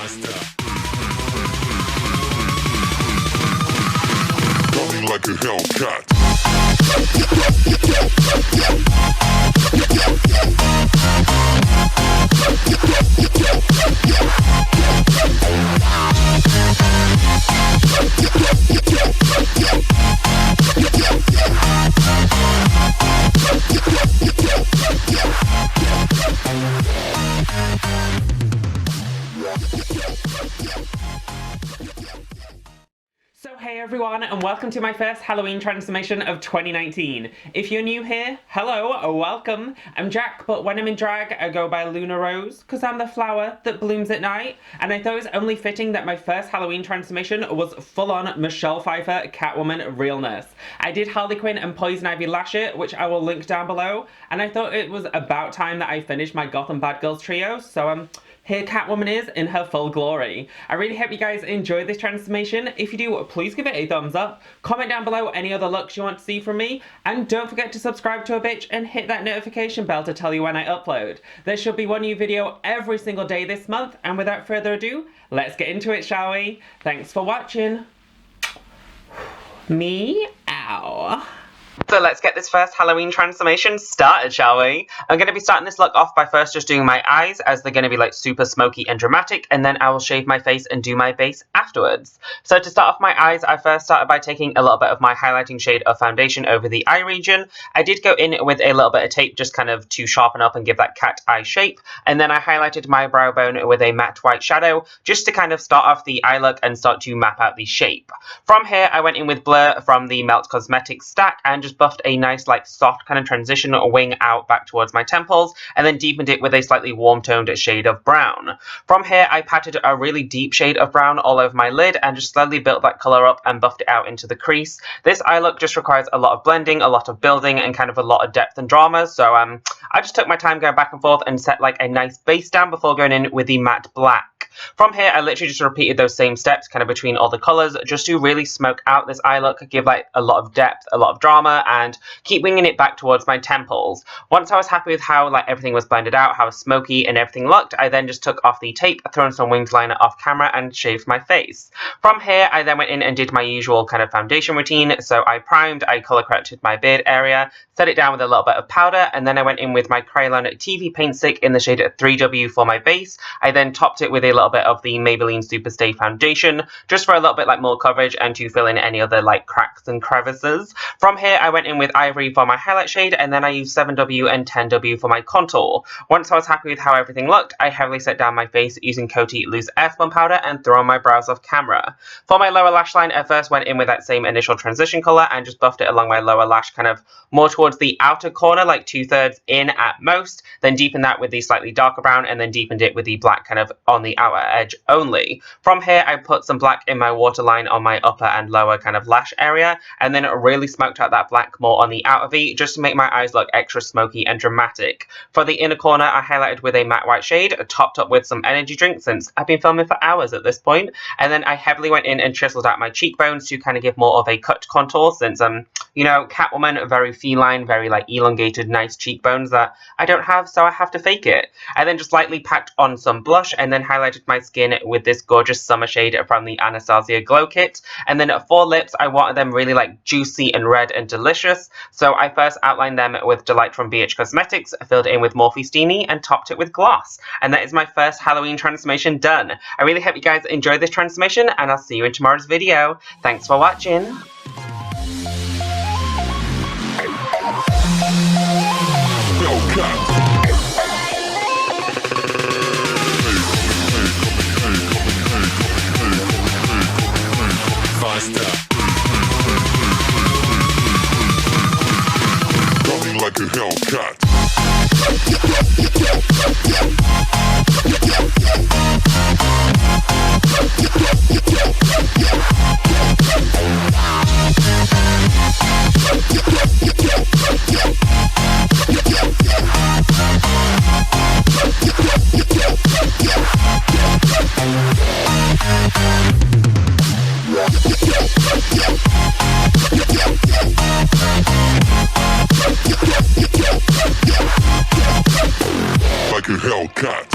faster. Coming like a Hellcat. So hey everyone, and welcome to my first Halloween transformation of 2019. If you're new here, hello, welcome. I'm Jack, but when I'm in drag, I go by Luna Rose, because I'm the flower that blooms at night, and I thought it was only fitting that my first Halloween transformation was full-on Michelle Pfeiffer Catwoman realness. I did Harley Quinn and Poison Ivy lash it, which I will link down below, and I thought it was about time that I finished my Gotham Bad Girls trio, so here Catwoman is in her full glory. I really hope you guys enjoyed this transformation. If you do, please give it a thumbs up. Comment down below any other looks you want to see from me. And don't forget to subscribe to a bitch and hit that notification bell to tell you when I upload. There should be one new video every single day this month. And without further ado, let's get into it, shall we? Thanks for watching. Meow. So let's get this first Halloween transformation started, shall we? I'm going to be starting this look off by first just doing my eyes, as they're going to be like super smoky and dramatic, and then I will shave my face and do my base afterwards. So to start off my eyes, I first started by taking a little bit of my highlighting shade of foundation over the eye region. I did go in with a little bit of tape just kind of to sharpen up and give that cat eye shape, and then I highlighted my brow bone with a matte white shadow just to kind of start off the eye look and start to map out the shape. From here, I went in with Blur from the Melt Cosmetics stack and just buffed a nice like soft kind of transition wing out back towards my temples, and then deepened it with a slightly warm toned shade of brown. From here I patted a really deep shade of brown all over my lid and just slowly built that colour up and buffed it out into the crease. This eye look just requires a lot of blending, a lot of building, and kind of a lot of depth and drama, so I just took my time going back and forth and set like a nice base down before going in with the matte black. From here, I literally just repeated those same steps kind of between all the colours just to really smoke out this eye look, give like a lot of depth, a lot of drama, and keep winging it back towards my temples. Once I was happy with how like everything was blended out, how smoky and everything looked, I then just took off the tape, thrown some winged liner off camera, and shaved my face. From here, I then went in and did my usual kind of foundation routine. So I primed, I colour corrected my beard area, set it down with a little bit of powder, and then I went in with my Krylon TV paint stick in the shade 3W for my base. I then topped it with a little bit of the Maybelline Superstay foundation, just for a little bit like more coverage and to fill in any other like cracks and crevices. From here, I went in with Ivory for my highlight shade, and then I used 7W and 10W for my contour. Once I was happy with how everything looked, I heavily set down my face using Coty Loose Airspun powder and thrown my brows off camera. For my lower lash line, I first went in with that same initial transition colour and just buffed it along my lower lash, kind of more towards the outer corner, like 2/3 in at most, then deepened that with the slightly darker brown, and then deepened it with the black kind of on the outer edge only. From here, I put some black in my waterline on my upper and lower kind of lash area, and then really smoked out that black more on the outer V, just to make my eyes look extra smoky and dramatic. For the inner corner, I highlighted with a matte white shade, topped up with some energy drink since I've been filming for hours at this point, and then I heavily went in and chiseled out my cheekbones to kind of give more of a cut contour since, you know, Catwoman, very feline, very like elongated, nice cheekbones that I don't have, so I have to fake it. I then just lightly packed on some blush and then highlighted my skin with this gorgeous summer shade from the Anastasia Glow Kit. And then for lips, I wanted them really like juicy and red and delicious, so I first outlined them with Delight from BH Cosmetics, filled it in with Morphe Steamy, and topped it with gloss. And that is my first Halloween transformation done. I really hope you guys enjoyed this transformation, and I'll see you in tomorrow's video. Thanks for watching. Coming like a Hellcat. Like a Hellcat.